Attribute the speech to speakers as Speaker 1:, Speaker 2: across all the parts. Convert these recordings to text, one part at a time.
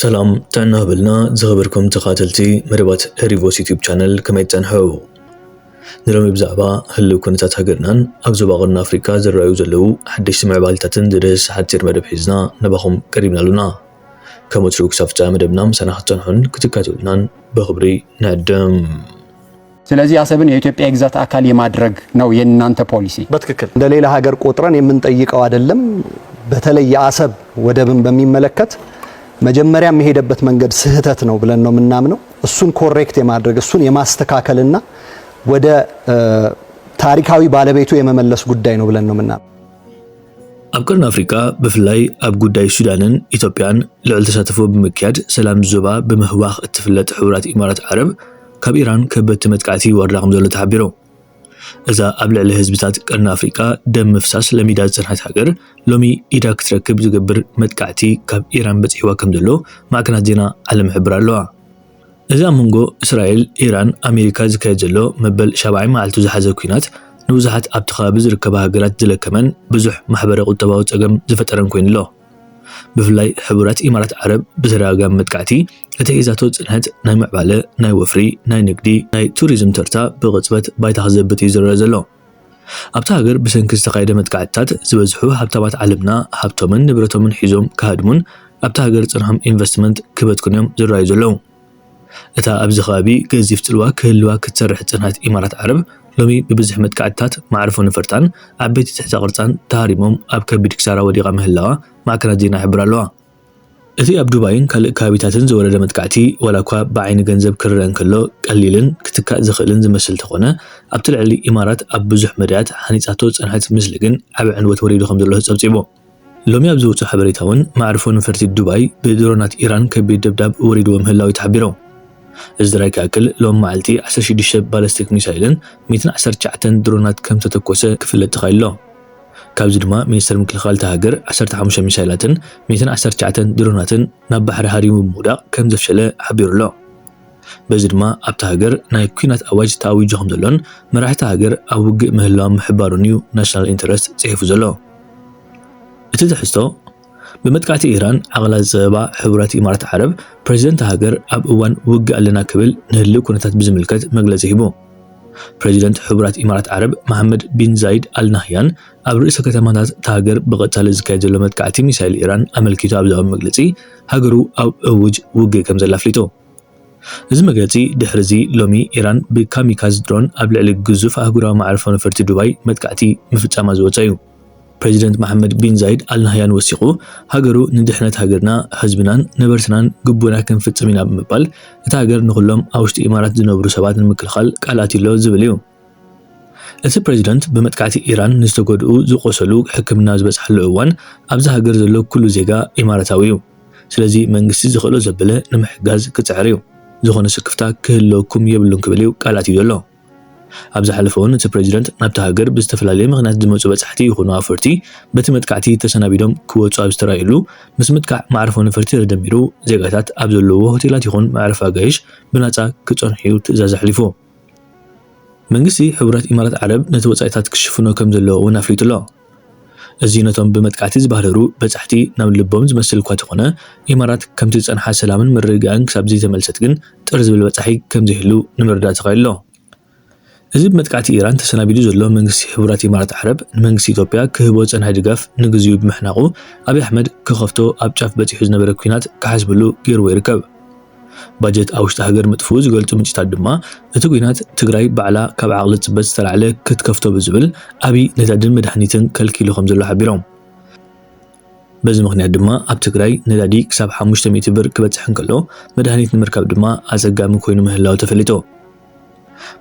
Speaker 1: سلام تعنا بلنا زغبركم تقاتلتي مربات ريفوس يوتيوب channel كما يتنحو نلوم بزعبا هلو كنتات هاجرنان أبزو باغرنا أفريكا زرايو زلو حدش سمع بالتاتن درس حتير مدب حزنا نباهم قريبنا لنا كما تروك سافتا مدبنا مسانا حتنحن كتكاتلنان بخبري نعدم
Speaker 2: ስለዚህ አሰብን የኢትዮጵያ ግዛት አካል የማድረግ ነው የናንተ ፖሊሲ
Speaker 3: በትክክል እንደ ሌላ ሀገር ቆጥረን የምንጠይቀው አይደለም በተለይ የአሰብ ወደብን በሚመለከት መጀመሪያ መሄደበት መንገድ ስህተት ነው ብለን ነው ምናምነው እሱን ኮሬክት የማድረግ እሱን የማስተካከልና ወደ ታሪካዊ ባለቤቱ የመመለስ ጉዳይ ነው ብለን ነው ምናምነው
Speaker 1: አብቀርን አፍሪካ በፍላይ አብ ጉዳይ ሱዳንን ኢትዮጵያን ለዕል ተሳትፎ በመካሄድ ሰላም ዞባ በመህዋኽ እትፍለጥ ሕብራት ኢማራት ዓረብ ካብ ኢራን ከበት መጥቃዕቲ ወርዳቅም ዘሎ ተሓቢሮ እዛ ኣብ ልዕሊ ህዝብታት ቀርኒ አፍሪካ ደም መፍሳስ ለሚዳ ጽንሐት ሃገር ሎሚ ኢዳ ክትረክብ ዝገብር መጥቃዕቲ ካብ ኢራን በጽሕዋ ከም ዘሎ ማዕከናት ዜና ዓለም ይሕብር ኣለዋ እዛ መንጎ እስራኤል ኢራን አሜሪካ ዝካየድ ዘሎ መበል 70 መዓልቱ ዝሓዘ ኩናት ንብዙሓት ኣብቲ ከባቢ ዝርከባ ሃገራት ዝለከመን ብዙሕ ማሕበረ ቁጠባዊ ፀገም ዝፈጠረን ኮይኑ ኣሎ بفلاي حبرات إمارات عرب بزراغام متقعتي اتهيزاتو صنحت ناي معباله ناي وفري ناي نقدي ناي توريزم ترتا بغصبت بايتا خزبت يزرر زلو ابتا هاجر بسنكز تقايده متقعتات زبزحو حبتابات عالمنا حبتومن نبرتومن حيزوم كهادمون ابتا هاجر صنحم انفستمنت كبتكونيوم زراي زلو اتا ابز خابي كزيف تلوا كهلوا كتسرح صنحت إمارات عرب لومي ببزح متقعتات معرفو نفرتان عبيتي تحت قرصان تهاريموم اب كبيد كسارا وديغا مهلاوا ማዕከናት ዜና ይሕብር ኣለዋ እቲ ኣብ ዱባይን ካልእ ከባቢታትን ዝወረደ መጥቃዕቲ ወላኳ ብዓይኒ ገንዘብ ክርአን ከሎ ቀሊልን ክትካእ ዝኽእልን ዝመስል ተኾነ ኣብቲ ልዕሊ ኢማራት ኣብ ብዙሕ መድያት ሓኒፃቶ ፀንሐት ምስሊ ግን ዓብ ዕንወት ወሪዱ ከም ዘሎ ፀብፂቦ ሎሚ ኣብ ዝውፅእ ሓበሬታ እውን ማዕርፎ ነፈርቲ ዱባይ ብድሮናት ኢራን ከቢድ ደብዳብ ወሪድዎ ምህላው ተሓቢሮ እዚ ድራይ ክኣክል ሎም መዓልቲ 16 ባለስቲክ ሚሳይልን 119 ድሮናት ከም ተተኮሰ ክፍለጥ ተኻይሎ ካብዚ ድማ ሚኒስተር ምክልኻል ተሃገር 15 ሚሳይላትን 119 ድሮናትን ናብ ባሕሪ ሃሪሙ ምውዳቕ ከም ዘፍሸለ ሓቢሩ ኣሎ በዚ ድማ ኣብቲ ሃገር ናይ ኩናት ኣዋጅ ተኣዊጁ ከም ዘሎን መራሕቲ ሃገር ኣብ ውግእ ምህላዎም ምሕባሩን እዩ ናሽናል ኢንተረስት ጽሒፉ ዘሎ እቲ ዝሕዝቶ በመጥቃዕቲ ኢራን ዓቕላ ዝፀበባ ሕብራት ኢማራት ዓረብ ፕሬዚደንት ሃገር ኣብ እዋን ውግእ ኣለና ክብል ንህልው ኩነታት ብዝምልከት መግለፂ ሂቡ ፕሬዚደንት ሕብራት ኢማራት ዓረብ መሐመድ ቢን ዛይድ አልናህያን ኣብ ርእሰ ከተማታት ታገር በቀጻለ ዝካየድ ዘሎ መጥቃዕቲ ሚሳይል ኢራን ኣመልኪቱ ኣብ ዛው መግለጺ ሃገሩ ኣብ እውጅ ውግእ ከም ዘላፍሊቶ እዚ መግለጺ ድሕሪዚ ሎሚ ኢራን ብካሚካዝ ድሮን ኣብ ልዕሊ ግዙፍ ኣህጉራዊ ማዕርፎ ነፈርቲ ዱባይ መጥቃዕቲ ምፍጻማ ዝወፀ እዩ ፕሬዚደንት መሐመድ ቢን ዛይድ አልናህያን ወሲቁ ሃገሩ ንድሕነት ሃገርና ህዝብናን ነበርትናን ግቡና ክንፍጽም ኢና ብምባል እቲ ሃገር ንኹሎም ኣብ ውሽጢ ኢማራት ዝነብሩ ሰባት ንምክልኻል ቃላት ኢሎ ዝብል እዩ እቲ ፕሬዚደንት በመጥቃዕቲ ኢራን ንዝተጎድኡ ዝቆሰሉ ሕክምና ዝበፅሐሉ እዋን ኣብዚ ሃገር ዘሎ ኩሉ ዜጋ ኢማራታዊ እዩ ስለዚ መንግስቲ ዝኽእሎ ዘበለ ንምሕጋዝ ክፅዕር እዩ ዝኾነ ስክፍታ ክህልወኩም የብሉን ክብል እዩ ቃላት እዩ ዘሎ ኣብ ዝሓለፈውን እቲ ፕሬዚደንት ናብቲ ሃገር ብዝተፈላለየ ምኽንያት ዝመፁ በጻሕቲ ይኹኑ ኣፈርቲ በቲ መጥቃዕቲ ተሰናቢዶም ክወፁ ኣብ ዝተራእየሉ ምስ ምጥቃዕ ማዕርፎ ነፈርቲ ተደሚሩ ዜጋታት ኣብ ዘለዎ ሆቴላት ይኹን ማዕረፊ ኣጋይሽ ብናፃ ክፀንሑ ትእዛዝ ኣሕሊፉ መንግስቲ ሕብራት ኢማራት ዓረብ ነቲ ወጻኢታት ክሽፍኖ ከም ዘለዎ እውን ኣፍሊጡ ኣሎ እዚ ነቶም ብመጥቃዕቲ ዝበሃለሩ በጻሕቲ ናብ ልቦም ዝመስል እኳ ተኾነ ኢማራት ከምቲ ዝፀንሓ ሰላምን ምርግጋእን ክሳብ ዘይተመልሰት ግን ጥር ዝብል በጻሒ ከም ዘይህሉ ንምርዳእ ተኻኢሉ ኣሎ እዚ መጥቃዕቲ ኢራን ተሰናቢዱ ዘሎ መንግስቲ ሕብራት ኢማራት ዓረብ ንመንግስቲ ኢትዮጵያ ክህቦ ፀንሐ ድጋፍ ንግዚኡ ብምሕናቑ አብይ አሕመድ ክኸፍቶ ኣብ ጫፍ በፂሑ ዝነበረ ኩናት ክሓስብሉ ገይርዎ ይርከብ ባጀት ኣብ ውሽጢ ሃገር ምጥፍኡ ዝገልጹ ምንጭታት ድማ እቲ ኩናት ትግራይ ባዕላ ካብ ዓቕሊ ፅበት ዝተላዕለ ክትከፍቶ ብዝብል አብይ ነዳድን መድሃኒትን ከልኪሉ ከም ዘሎ ሓቢሮም በዚ ምኽንያት ድማ ኣብ ትግራይ ነዳዲ ክሳብ 500 ብር ክበፅሕ እንከሎ መድሃኒት ንምርካብ ድማ ኣፀጋሚ ኮይኑ ምህላው ተፈሊጡ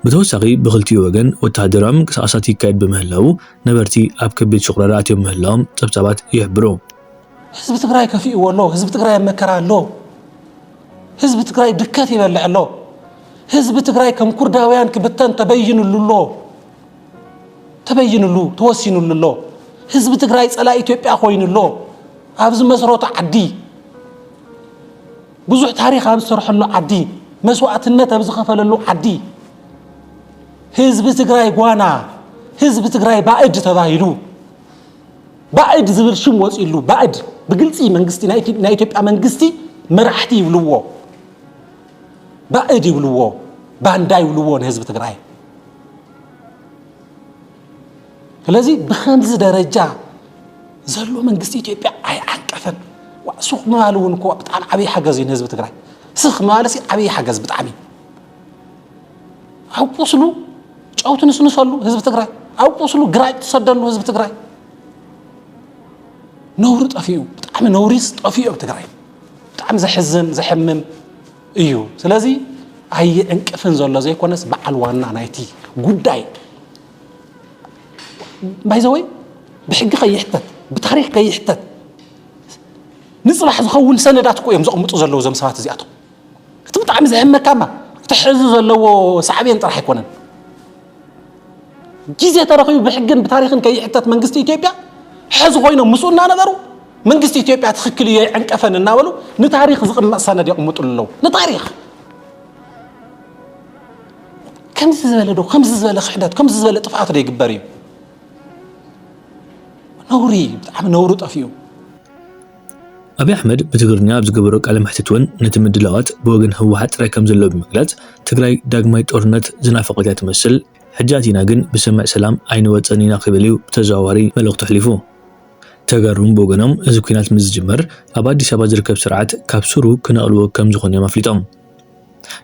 Speaker 1: بتوسعي بغلتي وجن وتهدرام كساساتي كايد بمهلاو نبرتي أب كبيت شغلة راتيوم مهلاهم تبتبات يحبرو
Speaker 4: حزب تقراي كفي والله حزب تقراي مكر الله حزب تقراي دكاتي بلع الله حزب تقراي كم كرداويان كبتان تبينوا الله توسينوا الله حزب تقراي صلا إثيوبيا خوين الله أبز مسروت عدي بزح تاريخ أبز صرح له عدي مسوعتنا تبز خفل له عدي حزب تقراي قوانا حزب تقراي بعد تباهلو بعد زبر شم وصلوا بعد بقلتي منجستي نايتوب منجستي مرحتي يبلوه بعد يبلوه بانداي يبلوه نهزب تقرأي فلذي بخمس درجة زلوا من قصتي إثيوبيا أي عنكفن وسوق مالون كوا بتعمل عبي حاجة زين هزب تقرأي سخ مالسي عبي حاجة زبط عبي أو وصلوا أو تنسلوا هزب تقرأي أو وصلوا قراءة تصدلوا هزب تقرأي نور طفيو بتعمل نوريس طفيو بتقرأي بتعمل زحزن زحمم ايو سلازي اي انقفن زلو زي كونس بعل وانا نايتي غداي بايزوي بحق قيحتت بتاريخ قيحتت نصلح زخون سندات كو يم زقمطو زلو زم سبات زياتو تبطعم زهم كما تحز زلو صعبين طرح يكونن جيزه ترخيو بحقن بتاريخن قيحتت منግስት ኢትዮጵያ حز خوينو مسؤنا نغرو منግስት ኢትዮጵያ تخكل يعنقفن እናበሉ ንታሪክ ዝቅመጥ ሰነድ يقمطلو ንታሪክ كم زبالة خمس زبالة خحدات كم زبالة طفعات ريق بريو نوري بتعمل نورو طفيو
Speaker 1: أبي أحمد بتقرنيا بزقبروك على محتتون نتمد لغات بوغن هو حتى راكم زلو بمقلات تقراي داقماي تورنت زنافقات تمثل حجاتينا قن بسمع سلام عين واتسانينا قبليو بتزاواري ملوغ تحليفو تقرون بوغنهم إذا كنات مزجمر أبادي سابا زركب سرعات كابسورو كنقلو كم زغنيا مفليتهم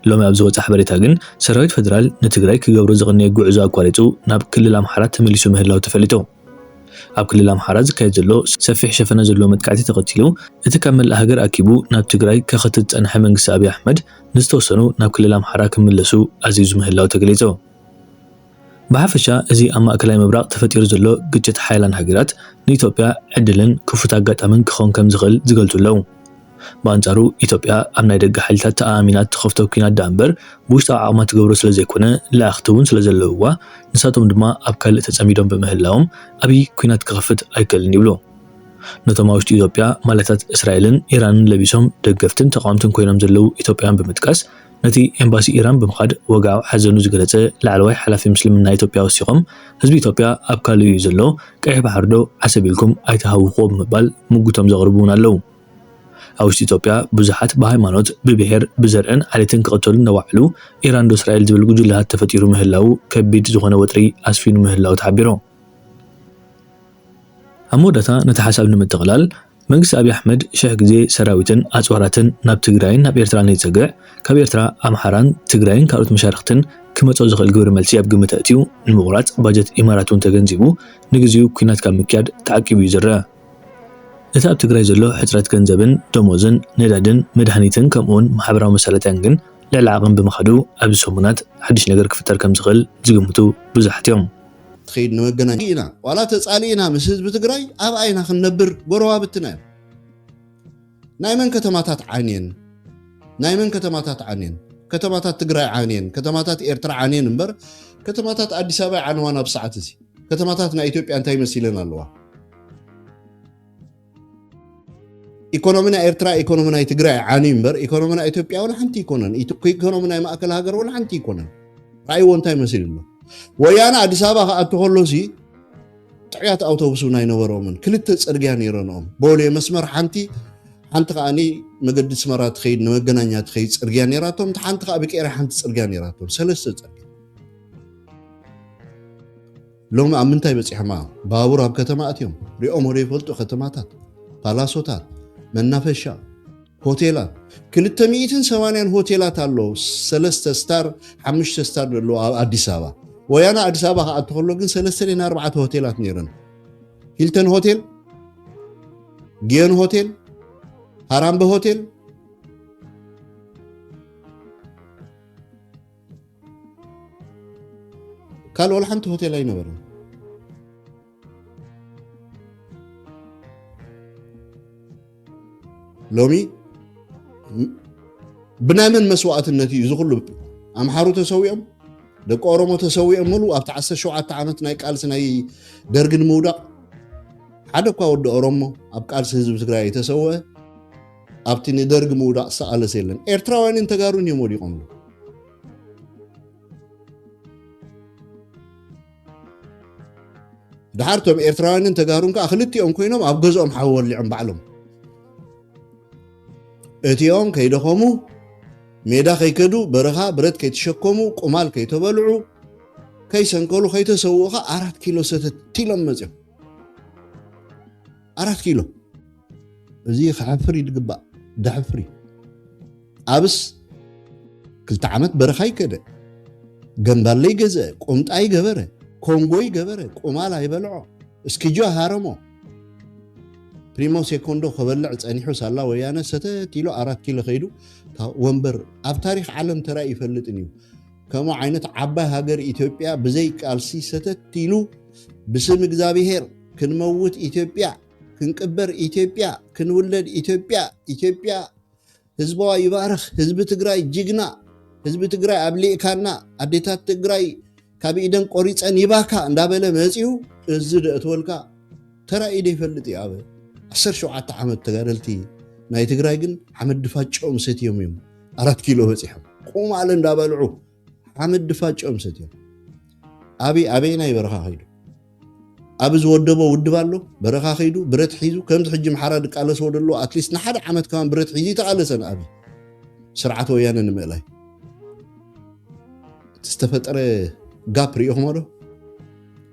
Speaker 1: لو ما أبزوت أحبرتها جن سرايت فدرال نتجري كجبر زغني جوعزا أقوالتو ناب كل الأمحارات تمليسو مهلا وتفلتو أب كل الأمحارات كيزلو سفيح شفنا زلو متكعتي تقتلو تكمل أهجر أكيبو ناب تجري كخطت أن حمنج أبي أحمد نستوصلوا ناب كل الأمحارات كملسو عزيز مهلا وتجليتو بحفشة زي أما أكلام مبرق تفتير زلو جت حيلان هجرات نيتوبيا عدلن كفتا جت أمن كخون كم زغل زغلتو لو بانزارو إثيوبيا أمنا يدق حالتها تأمينات خفتو كينات دامبر بوشتا عقمات جبرو سلازيكونا لا أختون سلازلووا نساتهم دما أبكال تتساميدون بمهلاهم أبي كينات كخفت أيكل نيبلو نتماوشت إثيوبيا مالتات إسرائيلن إيران لبيسهم دقفتن تقامتن كوينام زلو إثيوبيان بمتكاس نتي إمباسي إيران بمخاد وقعو حزنو زغلتة لعلوي حلافي مسلمنا إثيوبيا وسيقم حزب إثيوبيا أبكال يزلو كأي بحردو حسبيلكم أي تهوقو بمبال مقوتم زغربون اللو أوشت إثيوبيا بزحات بهايمانوت ببهر بزرعن عليتن كقتلن نوعلو إيران دو إسرائيل دبلغو جلها تفتيرو مهلاو كبيد زغنا وطري أسفينو مهلاو تحبيرو أمودتا نتحسب نمتغلال منግስት أبي أحمد شيخ جزي سراويتن أصواراتن ناب تجراين ناب إيرتران يتزقع كاب إيرترا أمحاران تجراين كاروت مشارختن كمتو زغل جبر ملسي أبقم تأتيو المغرات باجت إماراتون تجنزيبو نجزيو كينات كام مكياد تعقيبو يزرع إذا أبتقرأ زلو حترات كنزبن دوموزن ندادن مدهنيتن كمون محبراو مسالتان جن للعاقم بمخدو أبز سومونات حدش نقر كفتر كم زغل زقمتو بزحتيهم
Speaker 5: تخيل نوجنا ولا تسألينا مسز بتقرأي أبعينا خنبر قروا بتنا نايمن كتماتات عانين كتماتات تقرأي عانين كتماتات إيرترا عانين نبر كتماتات أديس أبا عنوانا بساعتسي كتماتاتنا إثيوبيا أنتي مسيلنا الله إيكونومينا إيرترا إيكونومينا تقرأي عانين بر إيكونومينا إثيوبيا ولا حنتي يكونن إيكونومينا ما أكل هاجر ولا حنتي يكونن رأي وانتي مسيل الله ويانا أديس أبا أتخلصي تعيات أوتوبسونا ينورومن كلت تسرجان يرونهم بولي مسمر حنتي قاني مقد سمرات خيد نمجنانيا تخيد تسرجان يراتهم حنتي أبيك إير حنتي تسرجان يراتهم سلسة تسرجان لو ما أمنتي بس إحما باور هب كتماتهم ريوم ريفولتو ختماتات ባላሶታት መናፈሻ ሆቴላት ክልተ ሚኢትን ሰማንያን ሆቴላት አለው 3 ስታር 5 ስታር ሎ አዲስ አበባ ወያና አዲስ አበባ አትኸሎ ግን 3 እና 4 ሆቴላት ነይረን ሂልተን ሆቴል ጊዮን ሆቴል ሃራምበ ሆቴል ካልወል ሓንቲ ሆቴል አይነበረን لومي بنامن مسواتنتي يزخلو امحارو تسويهم دق اورومو تسويهم مولو اب 17 عامت ناي قالس ناي درغن مودا حدا كو ود اورومو اب قالس حزب تግራይ تسوى ابتي ني درغ مودا سالس يلن ኤርትራውያን ተጋሩን የሞዲ ቆምሉ دحارتهم ኤርትራውያን ተጋሩን ካ خلتيهم ኮይኖም اب ገزኦም حول لعم بعلم እቲኦም ከይደኸሙ ሜዳ ከይከዱ በረኻ ብረት ከይተሸከሙ ቁማል ከይተበልዑ ከይሰንከሉ ከይተሰውኻ 4 ኪሎ ሰተት ኢሎም መፅኦም 4 ኪሎ እዚ ክሕፍር ይግባእ ዳሕፍሪ ኣብስ 2 ዓመት በረኻ ይከደ ገንባለይ ገዘአ ቁምጣይ ገበረ ኮንጎይ ገበረ ቁማል ኣይበልዖ እስኪጆ ሃረሞ ፕሪሞ ሴኮንዶ ከበልዕ ፀኒሑ ሳላ ወያነ ሰተት ኢሎ 4 ኪሎ ከይዱ ወንበር ኣብ ታሪክ ዓለም ተራ ይፈልጥን እዩ ከምኡ ዓይነት ዓባይ ሃገር ኢትዮጵያ ብዘይ ቃልሲ ሰተት ኢሉ ብስም እግዚአብሔር ክንመውት ኢትዮጵያ ክንቅበር ኢትዮጵያ ክንውለድ ኢትዮጵያ ህዝባዋ ይባርኽ ህዝቢ ትግራይ ጅግና ህዝቢ ትግራይ ኣብሊእካና ኣዴታት ትግራይ ካብ ኢደን ቆሪፀን ይባካ እንዳበለ መፂኡ እዚ ደእትወልካ ተራ ኢደ ይፈልጥ እዩ ኣብ 17 ዓመት ተጋደልቲ ናይ ትግራይ ግን ሓመድ ድፋጮም ሰትዮም እዮም 4 ኪሎ በፂሖም ቁማል እንዳበልዑ ሓመድ ድፋጮም ሰትዮም ኣበይ ናይ በረኻ ኸይዱ ኣብ ዝወደቦ ውድብ ኣሎ በረኻ ኸይዱ ብረት ሒዙ ከምዚ ሕጂ ምሓራ ድቃለስ ወደሎ ኣትሊስት ንሓደ ዓመት ከማን ብረት ሒዙ ተቃለሰን ኣብ ስርዓት ወያነ ንምእላይ ዝተፈጠረ ጋፕ ሪኢኹሞ ዶ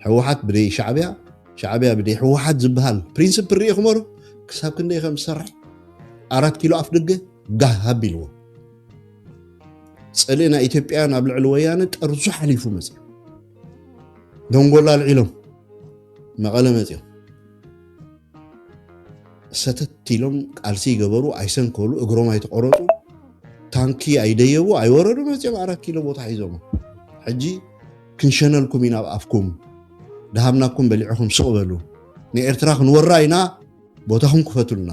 Speaker 5: ሕወሓት ብደይ ሻዕብያ ብደይ ሕወሓት ዝበሃል ፕሪንስፕ ሪኢኹሞ ዶ ክሳብ ክንደይ ከም ዝሰርሕ 4 ኪሎ ኣፍ ደገ ጋህ ኣቢልዎ ፀሊእና ኢትዮጵያን ኣብ ልዕሊ ወያነ ጠርዙ ሓሊፉ መፅኡ ደንጎላ ልዒሎም መቐለ መፅኦም ሰተት ኢሎም ቃልሲ ይገበሩ ኣይሰንከሉ እግሮም ኣይተቆረጡ ታንኪ ኣይደየቡ ኣይወረዱ መፅኦም 4 ኪሎ ቦታ ሒዞሞ ሕጂ ክንሸነልኩም ኢና ኣብ ኣፍኩም ደሃብናኩም በሊዕኹም ስቕ በሉ ንኤርትራ ክንወራ ኢና ቦታኹም ክፈቱልና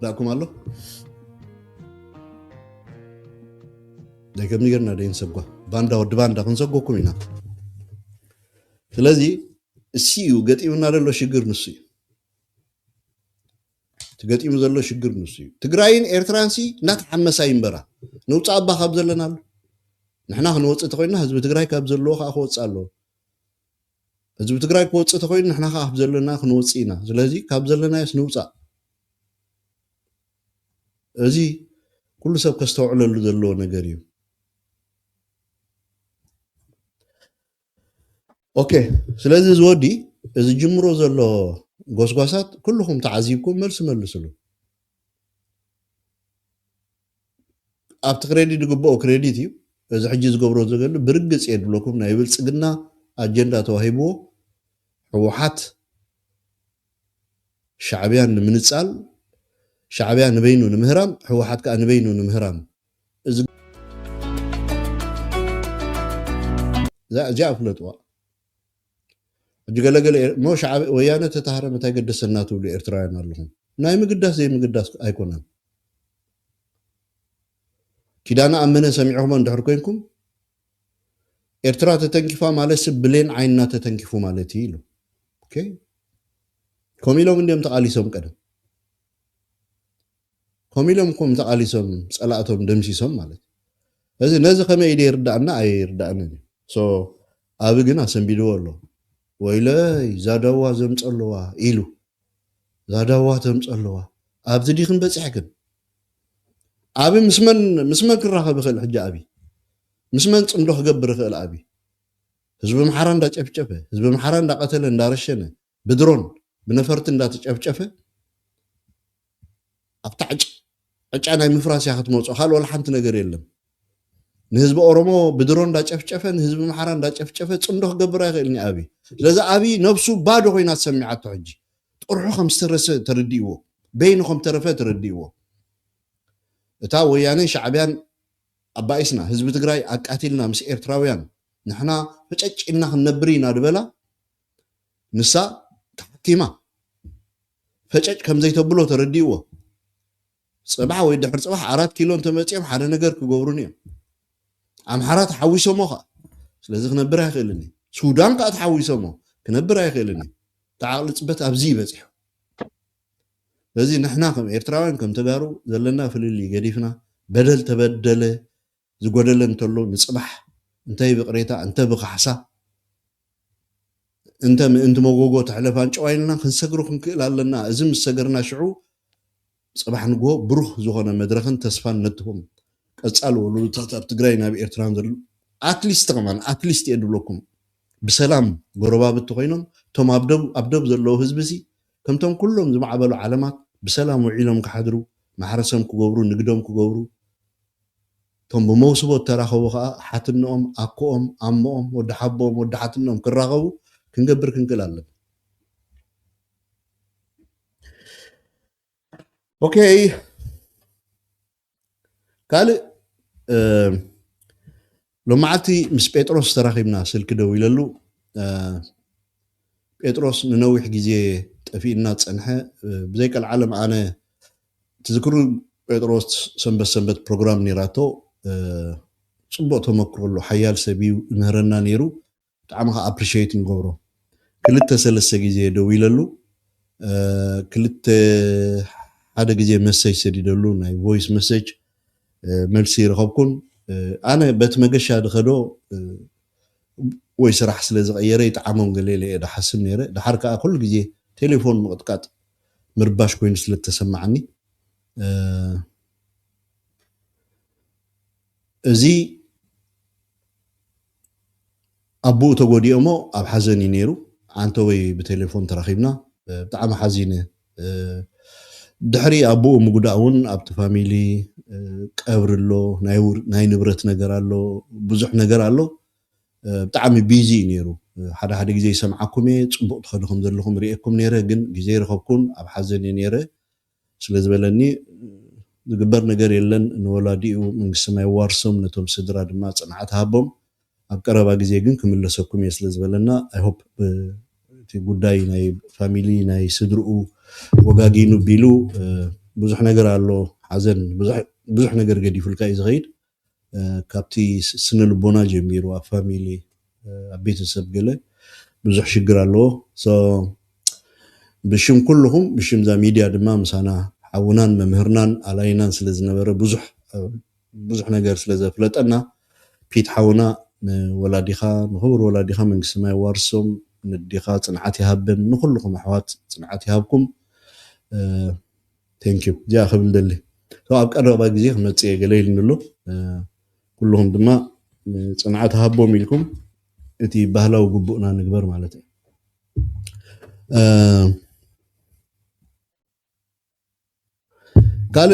Speaker 5: ዳኩም ኣሎ ደከም ንገርና ደይን ሰጓ ባንዳ ወዲ ባንዳ ክንሰጎኩም ኢና ስለዚ እስዩ ገጢሙና ዘሎ ሽግር ንሱ እዩ ትገጢሙ ዘሎ ሽግር ንሱ እዩ ትግራይን ኤርትራንሲ እናተሓመሳ ይንበራ ንውፃ ኣባ ካብ ዘለና ኣሎ ንሕና ክንወፅእ ተኮይንና ህዝቢ ትግራይ ካብ ዘለዎ ከዓ ክወፅእ ኣለዎ ህዝቢ ትግራይ ክወፅእ ተኮይኑ ንሕና ከዓ ካብ ዘለና ክንወፅእ ኢና ስለዚ ካብ ዘለናዮስ ንውፃእ እዚ ኩሉ ሰብ ከስተውዕለሉ ዘለዎ ነገር እዩ ኦኬ ስለዚ ዝወዲ እዚ ጅምሮ ዘሎ ጎስጓሳት ኩልኩም ተዓዚብኩም መልሲ መልስሉ ኣብቲ ክሬዲት ዝግብኦ ክሬዲት እዩ እዚ ሕጂ ዝገብሮ ዘገሉ ብርግፅ የድብለኩም ናይ ብልፅግና ኣጀንዳ ተዋሂብዎ ሕወሓት ሻዕብያን ንምንፃል ሻዕብያ ንበይኑ ንምህራም ሕወሓት ከዓ ንበይኑ ንምህራም እዚኣ ፍለጥዋ ሕጂ ገለገለ ሞ ሻዕቢ ወያነ ተታሃረ መታይ ገደሰና ትብሉ ኤርትራውያን ኣለኹም ናይ ምግዳስ ዘይምግዳስ ኣይኮነን ኪዳና ኣመነ ሰሚዕኹም እንድሕር ኮይንኩም ኤርትራ ተተንኪፋ ማለት ብሌን ዓይንና ተተንኪፉ ማለት እዩ ኢሉ ኦኬ ኮሚሎም እንዲኦም ተቃሊሶም ቀደም ኮሚሎም ኮም ተቃሊሶም ፀላእቶም ደምሲሶም ማለት እዚ ነዚ ከመይ ኢደ ይርዳእና ኣይርዳእንን ሶ ኣብ ግን ኣሰንቢድዎ ኣሎ ወይለይ ዛዳዋ ዘምፀለዋ ኢሉ ዛዳዋ ተምፀለዋ ኣብቲ ዲ ክንበፅሕ ግን ኣብ ምስመን ክራኸብ ይኽእል ሕጂ ኣብ ምስመን ፅምዶ ክገብር ይኽእል ኣብ ህዝቢ ምሓራ እንዳጨፍጨፈ ህዝቢ ምሓራ እንዳቀተለ እንዳረሸነ ብድሮን ብነፈርቲ እንዳተጨፍጨፈ ኣብታ ዕጫ ናይ ምፍራስ ያ ክትመፁ ካልእ ወላ ሓንቲ ነገር የለን ንህዝቢ ኦሮሞ ብድሮን እንዳጨፍጨፈ ንህዝቢ ምሓራ እንዳጨፍጨፈ ፅምዶ ክገብር ይኽእልኒ ኣብ ስለዚ ኣብ ነብሱ ባዶ ኮይና ተሰሚዓቶ ሕጂ ጥርሑ ከም ዝተረሰ ተረዲእዎ በይኑ ከም ተረፈ ተረዲእዎ እታ ወያነን ሻዕብያን ኣባኢስና ህዝቢ ትግራይ ኣቃቲልና ምስ ኤርትራውያን ንሕና ፈጨጭና ክንነብር ኢና ድበላ ንሳ ተሓኪማ ፈጨጭ ከም ዘይተብሎ ተረዲእዎ ፅባሕ ወይ ድሕሪ ፅባሕ 4 ኪሎ እንተመፅኦም ሓደ ነገር ክገብሩን እዮም ኣምሓራ ተሓዊሶሞ ኸ ስለዚ ክነብር ኣይኽእልኒ ሱዳን ከዓ ተሓዊሶሞ ክነብር ኣይኽእልኒ ተዓቕሊ ፅበት ኣብዚ ይበፂሑ ስለዚ ንሕና ከም ኤርትራውያን ከም ተጋሩ ዘለና ፍልሊ ገዲፍና በደል ተበደለ ዝጎደለ እንተሎ ንፅባሕ እንታይ ብቕሬታ እንታይ ብካሕሳ انت موغوغو تحلفان شويلنا خنسجرو خنكل لنا ازم سجرنا شعو صباح نقول بروح زغنا مدرخن تسفان نتهم قصالو لو تختار تግራይና بኤርትራን ዘሎ አትሊስት ከማን አትሊስት የድብለኩም بسلام غربابت ኮይኖም ቶም አብደብ ዘለው ህዝብ እዚ ከምቶም ኩሎም ዝማዕበሉ ዓለማት بسلام ውዒሎም ክሓድሩ ማሕረሰም ክገብሩ ንግዶም ክገብሩ ቶም ብመውስቦ ተራኸቡ ከዓ ሓትነኦም አኮኦም አሞኦም ወዲ ሓቦም ወዲ ሓትነኦም ክራኸቡ ክንገብር ክንክል አለን اوكي قال لما عتي مس بيتروس تراخيبنا سلك دو يللو بيتروس ننوح جزي تفينا تصنحه بزيك العالم انا تذكروا بيتروس سنبت بروجرام نيراتو صبوت تمكرو له حيال سبيو مهرنا نيرو تعمها ابريشيت نغورو كلتا سلسه جزي دو يللو كلتا هذا جزي مسج سدي دلو ناي فويس مسج ملسي رخبكن انا بتمقش هذا خدو ويسرح سلاز غيره يتعامون قليله ده حسن نيره ده حركه كل جزي تليفون مقطقات مرباش كوين سلت تسمعني زي ابو تغودي امو اب حزني نيرو انتوي بتليفون تراخيبنا بتعام حزينه دحري ابو مغداون ابت فاميلي قبرلو ناي نبرت ነገር አሎ ብዙሕ ነገር አሎ بتعام بيزي نيرو حدا غزي يسمعكم ጽቡቅ ተኸድኩም ዘለኹም ሪኤኩም ነይረ ግን ግዜ ረኸብኩን ኣብ ሓዘን ነይረ ስለዝበለኒ ዝግበር ነገር የለን ንወላዲኡ መንግስት ሰማይ ዋርሶም ነቶም ስድራ ድማ ጽንዓት ሃቦም ኣብ ቀረባ ግዜ ግን ክምለሰኩም ስለዝበለና አይ ሆፕ እቲ ጉዳይ ናይ ፋሚሊ ናይ ስድርኡ ወጋጊኑ ቢሉ ብዙሕ ነገር አሎ ሓዘን ብዙሕ ነገር ገዲፉልካ ይዝኸይድ ካብቲ ስነልቦና ጀሚሩ ኣብ ፋሚሊ ኣብ ቤተሰብ ገለ ብዙሕ ሽግር አሎ ሶ ብሽም ኩልኩም ብሽም ዛ ሚዲያ ድማ ምሳና ሓውናን መምህርናን አላይናን ስለዝነበረ ብዙሕ ነገር ስለዘፍለጠና ፒት ሓውና ወላዲኻ ንኽብር ወላዲኻ መንግስት ሰማይ ዋርሶም ንዲኻ ጽንዓት ይሃብን ንኹልኩም ኣሕዋት ጽንዓት ይሃብኩም ቴንክ ዩ ጃ خبل دلي سو ኣብ ቀረባ ግዜ ክመጽእ ገለይል ንሎ ኩልኩም ድማ ጽንዓት ሃቦም ኢልኩም እቲ ባህላዊ ግቡእና ንግበር ማለት እዩ قال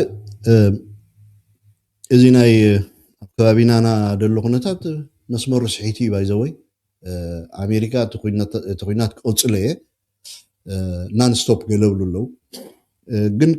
Speaker 5: እዚ ናይ ከባቢናና ደሎ ኩነታት መስመሩ ስሒቲ ባይዘወይ አሜሪካ ተኩይናት ቆጽለ ናን ስቶፕ ገለብሉ ለው ግን